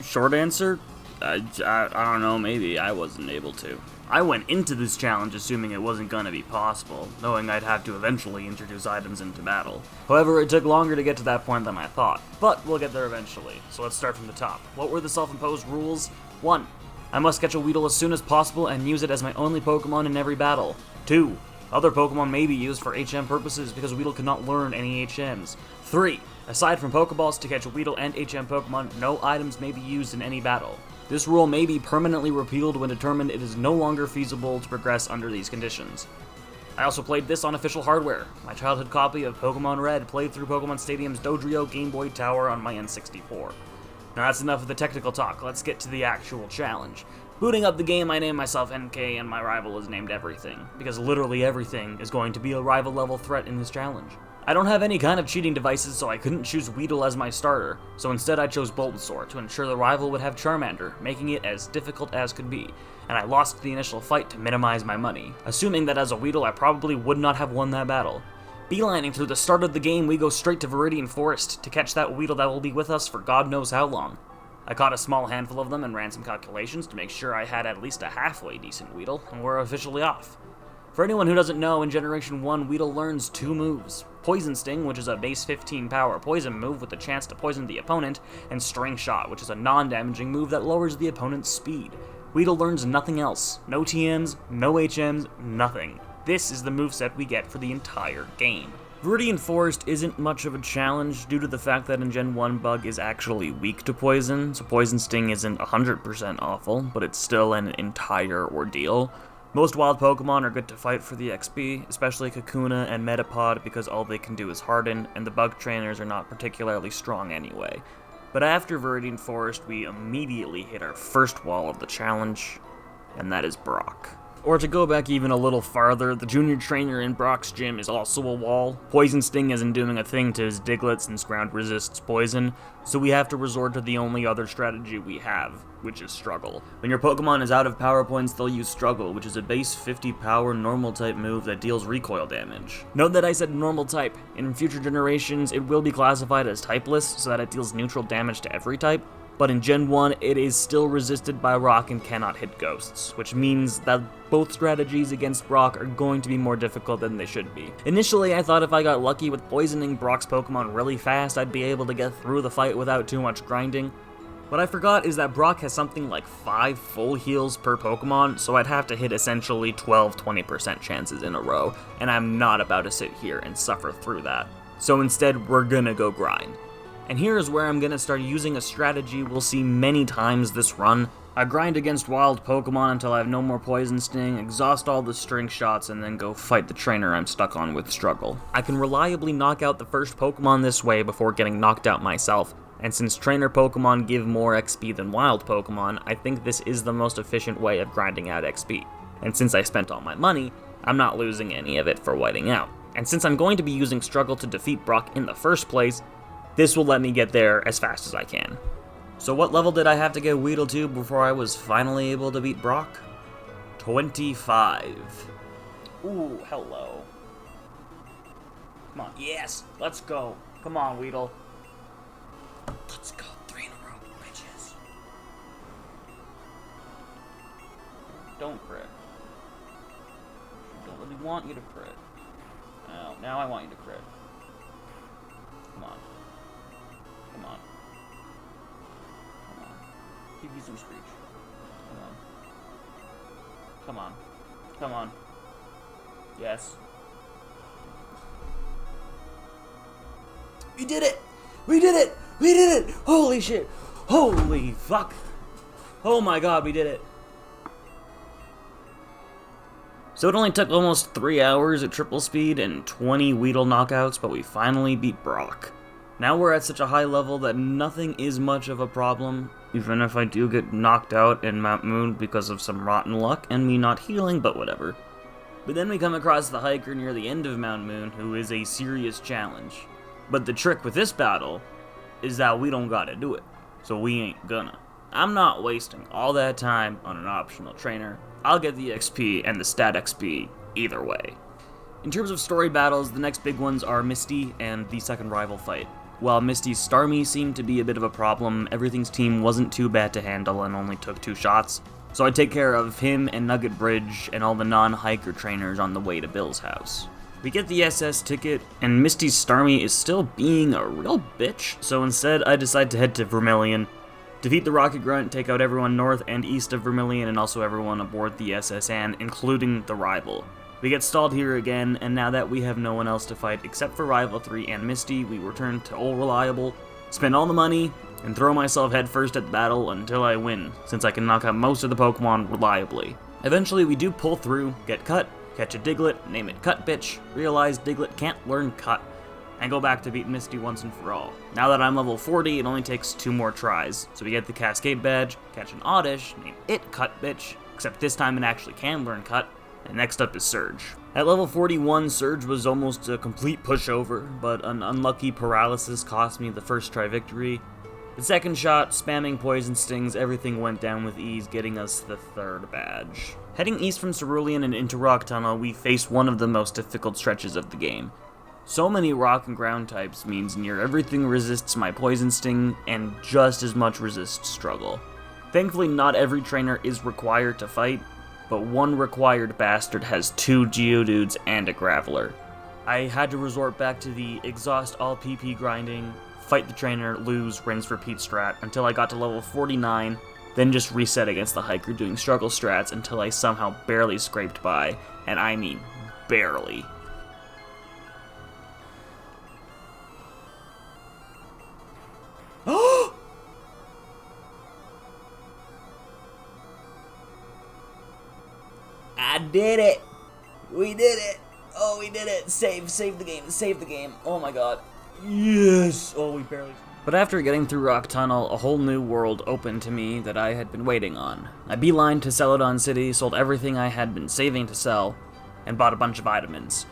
Short answer, I don't know, maybe I wasn't able to. I went into this challenge assuming it wasn't gonna be possible, knowing I'd have to eventually introduce items into battle. However, it took longer to get to that point than I thought, but we'll get there eventually, so let's start from the top. What were the self-imposed rules? 1. I must catch a Weedle as soon as possible and use it as my only Pokemon in every battle. 2. Other Pokemon may be used for HM purposes because Weedle cannot learn any HMs. 3. Aside from Pokeballs to catch a Weedle and HM Pokemon, no items may be used in any battle. This rule may be permanently repealed when determined it is no longer feasible to progress under these conditions. I also played this on official hardware. My childhood copy of Pokemon Red played through Pokemon Stadium's Dodrio Game Boy Tower on my N64. Now that's enough of the technical talk, let's get to the actual challenge. Booting up the game, I named myself NK and my rival is named Everything, because literally everything is going to be a rival level threat in this challenge. I don't have any kind of cheating devices, so I couldn't choose Weedle as my starter, so instead I chose Bulbasaur to ensure the rival would have Charmander, making it as difficult as could be, and I lost the initial fight to minimize my money, assuming that as a Weedle I probably would not have won that battle. Beelining through the start of the game, we go straight to Viridian Forest to catch that Weedle that will be with us for God knows how long. I caught a small handful of them and ran some calculations to make sure I had at least a halfway decent Weedle, and we're officially off. For anyone who doesn't know, in Generation 1, Weedle learns 2 moves. Poison Sting, which is a base 15 power poison move with the chance to poison the opponent, and String Shot, which is a non-damaging move that lowers the opponent's speed. Weedle learns nothing else. No TMs, no HMs, nothing. This is the moveset we get for the entire game. Viridian Forest isn't much of a challenge due to the fact that in Gen 1 Bug is actually weak to poison, so Poison Sting isn't 100% awful, but it's still an entire ordeal. Most wild Pokemon are good to fight for the XP, especially Kakuna and Metapod because all they can do is harden, and the bug trainers are not particularly strong anyway. But after Viridian Forest, we immediately hit our first wall of the challenge, and that is Brock. Or to go back even a little farther, the junior trainer in Brock's gym is also a wall. Poison Sting isn't doing a thing to his Diglett since ground resists poison, so we have to resort to the only other strategy we have, which is Struggle. When your Pokemon is out of power points, they'll use Struggle, which is a base 50 power normal type move that deals recoil damage. Note that I said normal type. In future generations, it will be classified as typeless, so that it deals neutral damage to every type. But in Gen 1, it is still resisted by Rock and cannot hit Ghosts, which means that both strategies against Brock are going to be more difficult than they should be. Initially, I thought if I got lucky with poisoning Brock's Pokemon really fast, I'd be able to get through the fight without too much grinding. What I forgot is that Brock has something like 5 full heals per Pokemon, so I'd have to hit essentially 12-20% chances in a row, and I'm not about to sit here and suffer through that. So instead, we're gonna go grind. And here is where I'm going to start using a strategy we'll see many times this run. I grind against wild Pokemon until I have no more Poison Sting, exhaust all the String Shots, and then go fight the trainer I'm stuck on with Struggle. I can reliably knock out the first Pokemon this way before getting knocked out myself, and since trainer Pokemon give more XP than wild Pokemon, I think this is the most efficient way of grinding out XP. And since I spent all my money, I'm not losing any of it for whiting out. And since I'm going to be using Struggle to defeat Brock in the first place, this will let me get there as fast as I can. So what level did I have to get Weedle to before I was finally able to beat Brock? 25. Ooh, hello. Come on, yes, let's go. Come on, Weedle. Let's go, 3 in a row, bitches. Don't crit. I don't really want you to crit. Now I want you to crit. Come on. Come on. Come on. Give you some screech. Come on. Come on. Come on. Yes. We did it! We did it! We did it! Holy shit! Holy fuck! Oh my god, we did it! So it only took almost 3 hours at triple speed and 20 Weedle knockouts, but we finally beat Brock. Now we're at such a high level that nothing is much of a problem, even if I do get knocked out in Mount Moon because of some rotten luck and me not healing, but whatever. But then we come across the hiker near the end of Mount Moon who is a serious challenge. But the trick with this battle is that we don't gotta do it, so we ain't gonna. I'm not wasting all that time on an optional trainer. I'll get the XP and the stat XP either way. In terms of story battles, the next big ones are Misty and the second rival fight. While Misty's Starmie seemed to be a bit of a problem, Everything's team wasn't too bad to handle and only took 2 shots, so I'd take care of him and Nugget Bridge and all the non-hiker trainers on the way to Bill's house. We get the SS ticket, and Misty's Starmie is still being a real bitch, so instead I decide to head to Vermilion, defeat the Rocket Grunt, take out everyone north and east of Vermilion, and also everyone aboard the SS Anne, including the Rival. We get stalled here again, and now that we have no one else to fight except for Rival 3 and Misty, we return to Old Reliable, spend all the money, and throw myself headfirst at the battle until I win, since I can knock out most of the Pokemon reliably. Eventually we do pull through, get Cut, catch a Diglett, name it Cut Bitch, realize Diglett can't learn Cut, and go back to beat Misty once and for all. Now that I'm level 40, it only takes 2 more tries, so we get the Cascade Badge, catch an Oddish, name it Cut Bitch, except this time it actually can learn Cut, and next up is Surge. At level 41, Surge was almost a complete pushover, but an unlucky paralysis cost me the first try victory. The second shot, spamming Poison Stings, everything went down with ease, getting us the 3rd badge. Heading east from Cerulean and into Rock Tunnel, we face one of the most difficult stretches of the game. So many rock and ground types means near everything resists my Poison Sting, and just as much resists Struggle. Thankfully, not every trainer is required to fight, but one required bastard has 2 Geodudes and a Graveler. I had to resort back to the exhaust all PP grinding, fight the trainer, lose, rinse, repeat strat until I got to level 49, then just reset against the hiker doing struggle strats until I somehow barely scraped by, and I mean barely. I did it! We did it! Oh, we did it! Save the game. Oh my god. Yes! Oh, we barely... But after getting through Rock Tunnel, a whole new world opened to me that I had been waiting on. I beelined to Celadon City, sold everything I had been saving to sell, and bought a bunch of vitamins.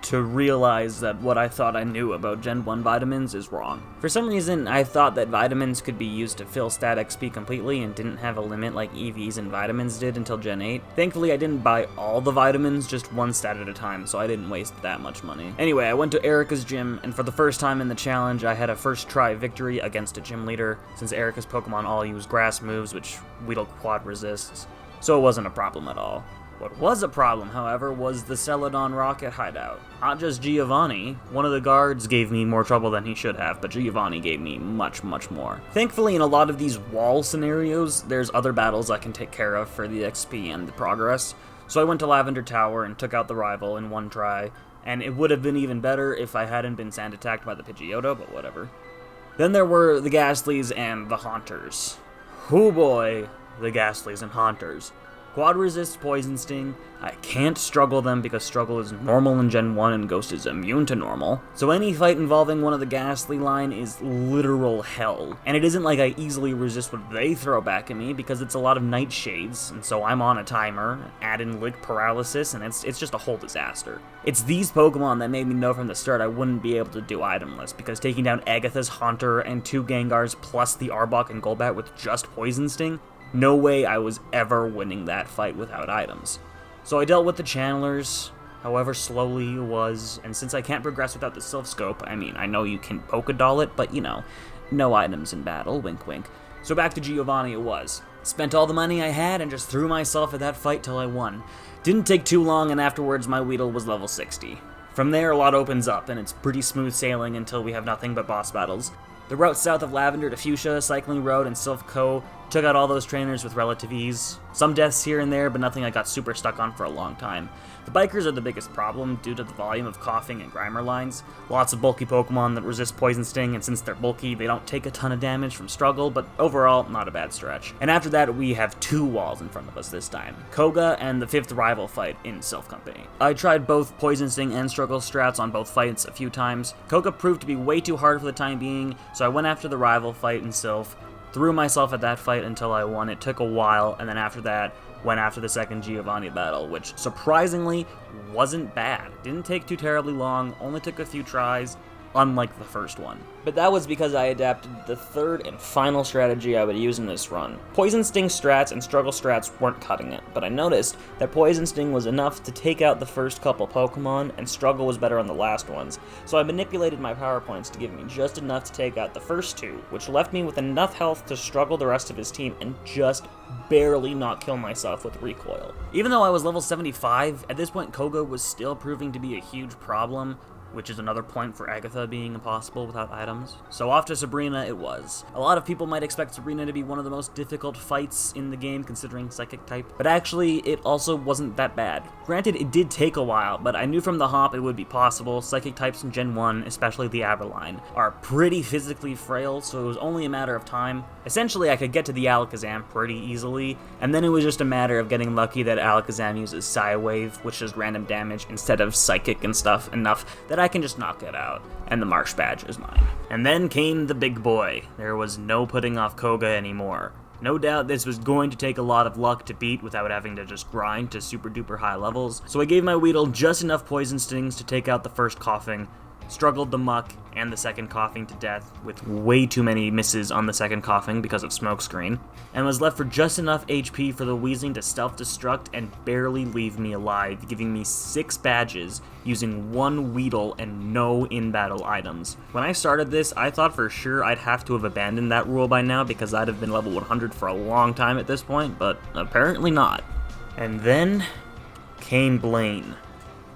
To realize that what I thought I knew about Gen 1 vitamins is wrong. For some reason, I thought that vitamins could be used to fill stat XP completely and didn't have a limit like EVs and vitamins did until Gen 8. Thankfully, I didn't buy all the vitamins, just one stat at a time, so I didn't waste that much money. Anyway, I went to Erica's gym, and for the first time in the challenge, I had a first try victory against a gym leader, since Erica's Pokemon all use grass moves, which Weedle quad resists, so it wasn't a problem at all. What was a problem, however, was the Celadon Rocket hideout. Not just Giovanni. One of the guards gave me more trouble than he should have, but Giovanni gave me much, much more. Thankfully, in a lot of these wall scenarios, there's other battles I can take care of for the XP and the progress. So I went to Lavender Tower and took out the Rival in one try, and it would have been even better if I hadn't been sand attacked by the Pidgeotto, but whatever. Then there were the Ghastlies and the Haunters. Oh boy, the Ghastlies and Haunters. Quad resists Poison Sting. I can't struggle them because struggle is normal in Gen 1 and Ghost is immune to normal. So any fight involving one of the Ghastly line is literal hell. And it isn't like I easily resist what they throw back at me because it's a lot of Nightshades, and so I'm on a timer, add in Lick Paralysis, and it's just a whole disaster. It's these Pokemon that made me know from the start I wouldn't be able to do itemless, because taking down Agatha's Haunter and 2 Gengars plus the Arbok and Golbat with just Poison Sting, no way I was ever winning that fight without items. So I dealt with the Channelers, however slowly it was, and since I can't progress without the Sylph Scope, I mean, I know you can Pokedoll it, but you know, no items in battle, wink wink. So back to Giovanni it was. Spent all the money I had and just threw myself at that fight till I won. Didn't take too long, and afterwards my Weedle was level 60. From there a lot opens up, and it's pretty smooth sailing until we have nothing but boss battles. The route south of Lavender to Fuchsia, Cycling Road, and Sylph Co. took out all those trainers with relative ease. Some deaths here and there, but nothing I got super stuck on for a long time. The bikers are the biggest problem due to the volume of coughing and Grimer lines. Lots of bulky Pokemon that resist Poison Sting, and since they're bulky, they don't take a ton of damage from struggle, but overall, not a bad stretch. And after that, we have 2 walls in front of us this time. Koga and the 5th rival fight in Sylph Company. I tried both Poison Sting and struggle strats on both fights a few times. Koga proved to be way too hard for the time being, so I went after the rival fight in Sylph, threw myself at that fight until I won. It took a while, and then after that, went after the second Giovanni battle, which surprisingly wasn't bad. Didn't take too terribly long, only took a few tries, unlike the first one. But that was because I adapted the third and final strategy I would use in this run. Poison Sting strats and Struggle strats weren't cutting it, but I noticed that Poison Sting was enough to take out the first couple Pokemon, and Struggle was better on the last ones. So I manipulated my power points to give me just enough to take out the first two, which left me with enough health to struggle the rest of his team and just barely not kill myself with recoil. Even though I was level 75, at this point Koga was still proving to be a huge problem, which is another point for Agatha being impossible without items. So off to Sabrina it was. A lot of people might expect Sabrina to be one of the most difficult fights in the game considering Psychic type, but actually it also wasn't that bad. Granted, it did take a while, but I knew from the hop it would be possible. Psychic types in Gen 1, especially the Aberline, are pretty physically frail, so it was only a matter of time. Essentially, I could get to the Alakazam pretty easily, and then it was just a matter of getting lucky that Alakazam uses Psy Wave, which does random damage instead of Psychic and stuff, enough that I can just knock it out, and the Marsh badge is mine. And then came the big boy. There was no putting off Koga anymore. No doubt this was going to take a lot of luck to beat without having to just grind to super duper high levels, so I gave my Weedle just enough Poison Stings to take out the first Coughing, struggled the Muck and the second Coughing to death with way too many misses on the second Coughing because of Smokescreen, and was left for just enough HP for the Weezing to self-destruct and barely leave me alive, giving me 6 badges using 1 Weedle and no in-battle items. When I started this, I thought for sure I'd have to have abandoned that rule by now because I'd have been level 100 for a long time at this point, but apparently not. And then came Blaine.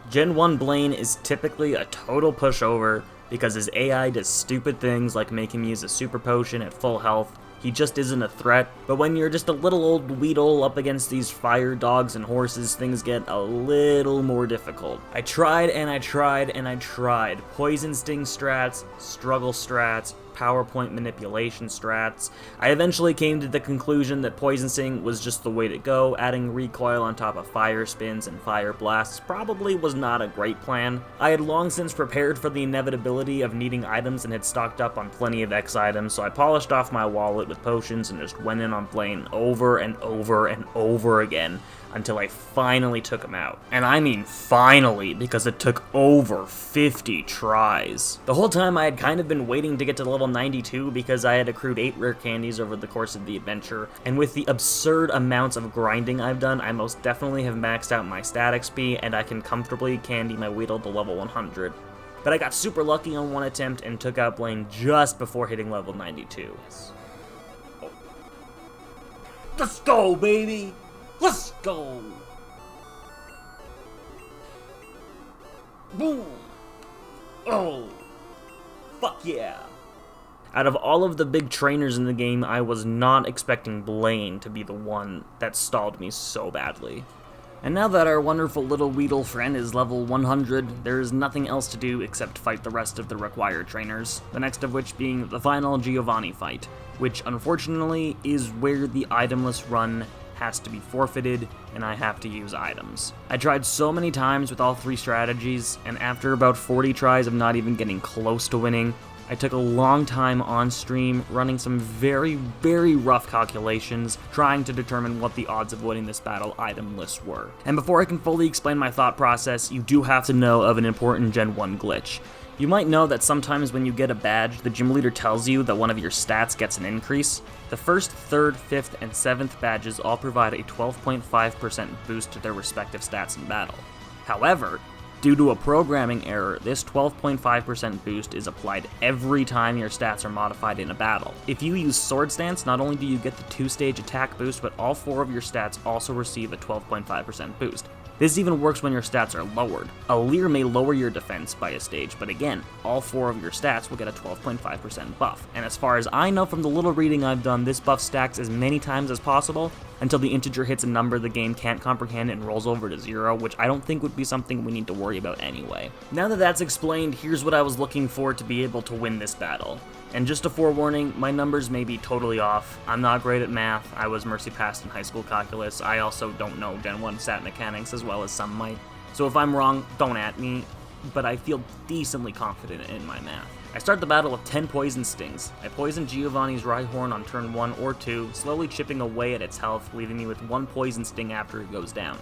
Gen 1 Blaine is typically a total pushover because his AI does stupid things like make him use a super potion at full health. He just isn't a threat, but when you're just a little old Weedle up against these fire dogs and horses, things get a little more difficult. I tried and I tried and I tried. Poison Sting strats, Struggle strats, PowerPoint manipulation strats. I eventually came to the conclusion that Poison Sting was just the way to go. Adding recoil on top of fire spins and fire blasts probably was not a great plan. I had long since prepared for the inevitability of needing items and had stocked up on plenty of X items, so I polished off my wallet with potions and just went in on Blaine over and over and over again until I finally took him out. And I mean finally, because it took over 50 tries. The whole time I had kind of been waiting to get to level 92 because I had accrued 8 rare candies over the course of the adventure, and with the absurd amounts of grinding I've done, I most definitely have maxed out my stat XP, and I can comfortably candy my Weedle to level 100. But I got super lucky on one attempt and took out Blaine just before hitting level 92. Oh. Let's go, baby! Let's go! Boom! Oh! Fuck yeah! Out of all of the big trainers in the game, I was not expecting Blaine to be the one that stalled me so badly. And now that our wonderful little Weedle friend is level 100, there is nothing else to do except fight the rest of the required trainers, the next of which being the final Giovanni fight, which unfortunately is where the itemless run has to be forfeited, and I have to use items. I tried so many times with all 3 strategies, and after about 40 tries of not even getting close to winning, I took a long time on stream running some very, very rough calculations, trying to determine what the odds of winning this battle itemless were. And before I can fully explain my thought process, you do have to know of an important Gen 1 glitch. You might know that sometimes when you get a badge, the gym leader tells you that one of your stats gets an increase. The first, 3rd, 5th, and 7th badges all provide a 12.5% boost to their respective stats in battle. However, due to a programming error, this 12.5% boost is applied every time your stats are modified in a battle. If you use Sword Stance, not only do you get the 2-stage attack boost, but all 4 of your stats also receive a 12.5% boost. This even works when your stats are lowered. A Leer may lower your defense by a stage, but again, all 4 of your stats will get a 12.5% buff. And as far as I know from the little reading I've done, this buff stacks as many times as possible until the integer hits a number the game can't comprehend and rolls over to 0, which I don't think would be something we need to worry about anyway. Now that that's explained, here's what I was looking for to be able to win this battle. And just a forewarning, my numbers may be totally off. I'm not great at math. I was mercy passed in high school calculus. I also don't know Gen 1 stat mechanics as well as some might. So if I'm wrong, don't at me, but I feel decently confident in my math. I start the battle with 10 Poison Stings. I poison Giovanni's Rhyhorn on turn 1 or 2, slowly chipping away at its health, leaving me with 1 Poison Sting after it goes down.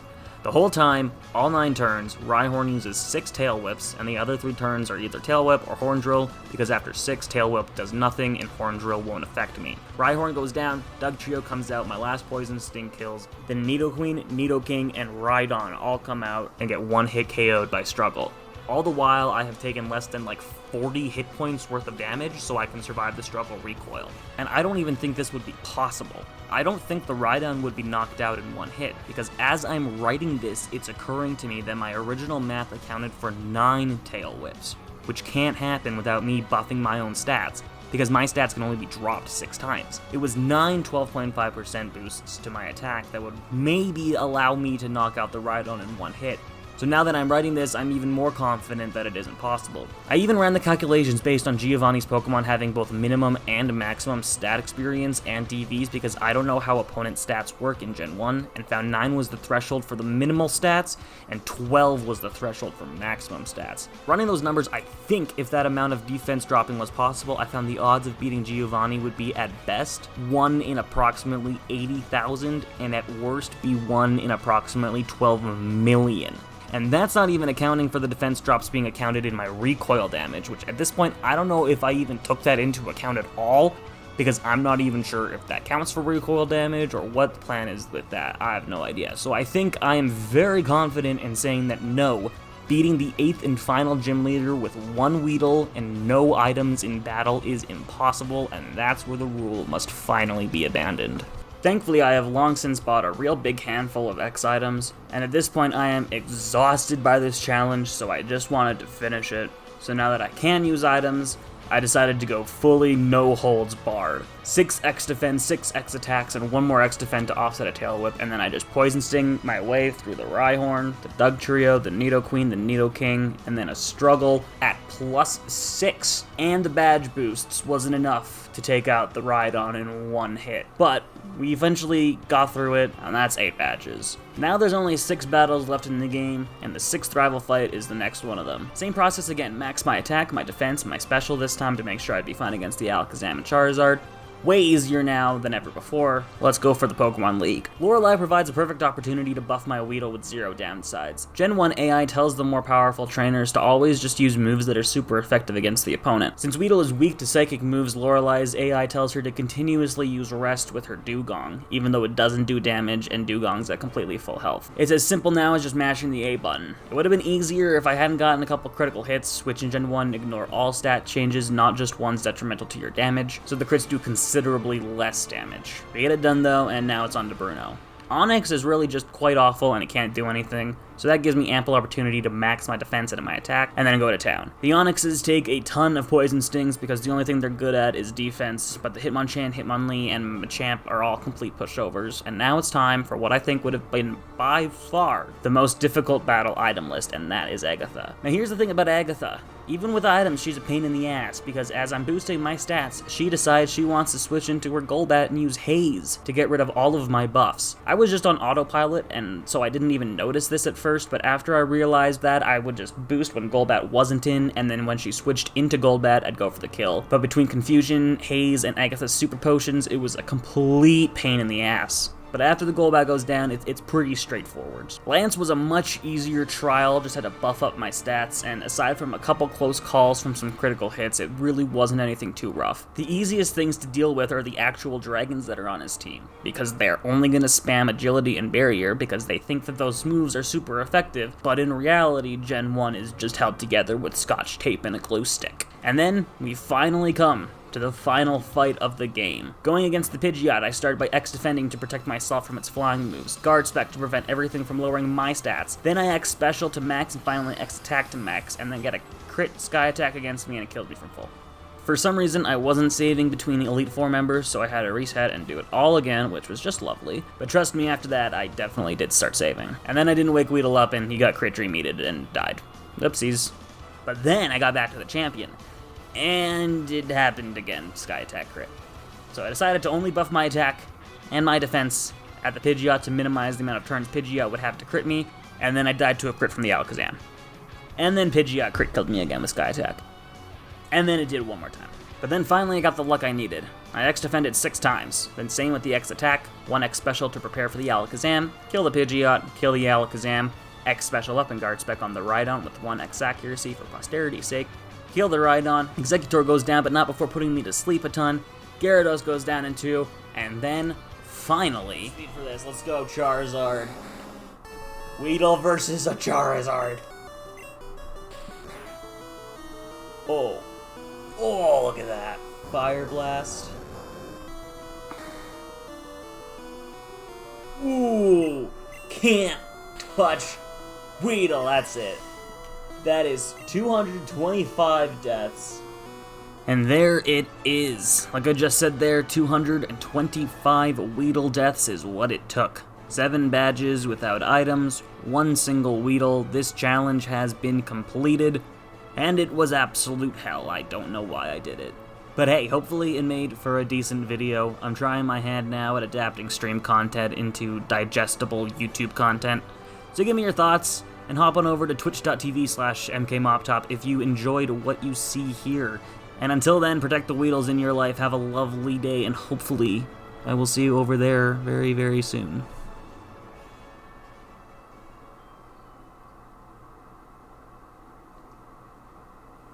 The whole time, all 9 turns, Rhyhorn uses 6 Tail Whips, and the other 3 turns are either Tail Whip or Horn Drill, because after 6, Tail Whip does nothing and Horn Drill won't affect me. Rhyhorn goes down, Dugtrio comes out, my last Poison Sting kills, then Nidoqueen, Nidoking, and Rhydon all come out and get 1-hit KO'd by Struggle. All the while, I have taken less than like 40 hit points worth of damage so I can survive the Struggle recoil. And I don't even think this would be possible. I don't think the Rhydon would be knocked out in 1 hit, because as I'm writing this, it's occurring to me that my original math accounted for 9 Tail Whips, which can't happen without me buffing my own stats, because my stats can only be dropped 6 times. It was 9 12.5% boosts to my attack that would maybe allow me to knock out the Rhydon in 1 hit. So now that I'm writing this, I'm even more confident that it isn't possible. I even ran the calculations based on Giovanni's Pokemon having both minimum and maximum stat experience and DVs, because I don't know how opponent stats work in Gen 1, and found 9 was the threshold for the minimal stats, and 12 was the threshold for maximum stats. Running those numbers, I think if that amount of defense dropping was possible, I found the odds of beating Giovanni would be at best 1 in approximately 80,000, and at worst be 1 in approximately 12 million. And that's not even accounting for the defense drops being accounted in my recoil damage, which at this point, I don't know if I even took that into account at all, because I'm not even sure if that counts for recoil damage or what the plan is with that. I have no idea. So I think I am very confident in saying that no, beating the 8th and final gym leader with 1 Weedle and no items in battle is impossible, and that's where the rule must finally be abandoned. Thankfully, I have long since bought a real big handful of X items, and at this point I am exhausted by this challenge, so I just wanted to finish it. So now that I can use items, I decided to go fully no holds barred. 6 X defense, 6 X attacks, and 1 more X defend to offset a Tail Whip, and then I just Poison Sting my way through the Rhyhorn, the Dugtrio, the Nidoqueen, the Nidoking, and then a Struggle at +6. And the badge boosts wasn't enough to take out the Rhydon in 1 hit. But we eventually got through it, and that's 8 badges. Now there's only 6 battles left in the game, and the 6th rival fight is the next one of them. Same process again, max my attack, my defense, my special this time to make sure I'd be fine against the Alakazam and Charizard. Way easier now than ever before. Let's go for the Pokemon League. Lorelei provides a perfect opportunity to buff my Weedle with 0 downsides. Gen 1 AI tells the more powerful trainers to always just use moves that are super effective against the opponent. Since Weedle is weak to psychic moves, Lorelei's AI tells her to continuously use Rest with her Dugong, even though it doesn't do damage and Dugong's at completely full health. It's as simple now as just mashing the A button. It would have been easier if I hadn't gotten a couple critical hits, which in Gen 1 ignore all stat changes, not just ones detrimental to your damage, so the crits do considerably less damage. We get it done though, and now it's on to Bruno. Onix is really just quite awful and it can't do anything, so that gives me ample opportunity to max my defense and my attack, and then go to town. The Onixes take a ton of Poison Stings because the only thing they're good at is defense, but the Hitmonchan, Hitmonlee, and Machamp are all complete pushovers, and now it's time for what I think would have been by far the most difficult battle item list, and that is Agatha. Now here's the thing about Agatha. Even with items, she's a pain in the ass, because as I'm boosting my stats, she decides she wants to switch into her Golbat and use Haze to get rid of all of my buffs. I was just on autopilot, and so I didn't even notice this at first, but after I realized that, I would just boost when Golbat wasn't in, and then when she switched into Golbat, I'd go for the kill. But between Confusion, Haze, and Agatha's Super Potions, it was a complete pain in the ass. But after the Golbat goes down, it's pretty straightforward. Lance was a much easier trial, just had to buff up my stats, and aside from a couple close calls from some critical hits, it really wasn't anything too rough. The easiest things to deal with are the actual dragons that are on his team, because they're only going to spam Agility and Barrier because they think that those moves are super effective, but in reality, Gen 1 is just held together with Scotch tape and a glue stick. And then, we finally come to the final fight of the game. Going against the Pidgeot, I started by X defending to protect myself from its flying moves, Guard Spec to prevent everything from lowering my stats, then I X Special to max, and finally X Attack to max, and then get a crit Sky Attack against me and it killed me from full. For some reason, I wasn't saving between the Elite Four members, so I had to reset and do it all again, which was just lovely. But trust me, after that, I definitely did start saving. And then I didn't wake Weedle up and he got crit dream-eated and died. Oopsies. But then I got back to the champion. And it happened again, Sky Attack crit. So I decided to only buff my attack and my defense at the Pidgeot to minimize the amount of turns Pidgeot would have to crit me, and then I died to a crit from the Alakazam. And then Pidgeot crit killed me again with Sky Attack. And then it did one more time. But then finally I got the luck I needed. I X-defended 6 times, then same with the X-attack, 1 X-special to prepare for the Alakazam, kill the Pidgeot, kill the Alakazam, X-special up and guard spec on the Rhydon with 1 X-accuracy for posterity's sake, heal the Rhydon, Executor goes down but not before putting me to sleep a ton, Gyarados goes down in 2, and then, finally... Speed for this, let's go Charizard. Weedle versus a Charizard. Oh. Oh, look at that. Fire Blast. Ooh. Can't touch Weedle, that's it. That is 225 deaths. And there it is. Like I just said there, 225 Weedle deaths is what it took. 7 badges without items, 1 single Weedle. This challenge has been completed, and it was absolute hell. I don't know why I did it. But hey, hopefully it made for a decent video. I'm trying my hand now at adapting stream content into digestible YouTube content. So give me your thoughts, and hop on over to twitch.tv/mkmoptop if you enjoyed what you see here. And until then, protect the Weedles in your life, have a lovely day, and hopefully I will see you over there very, very soon.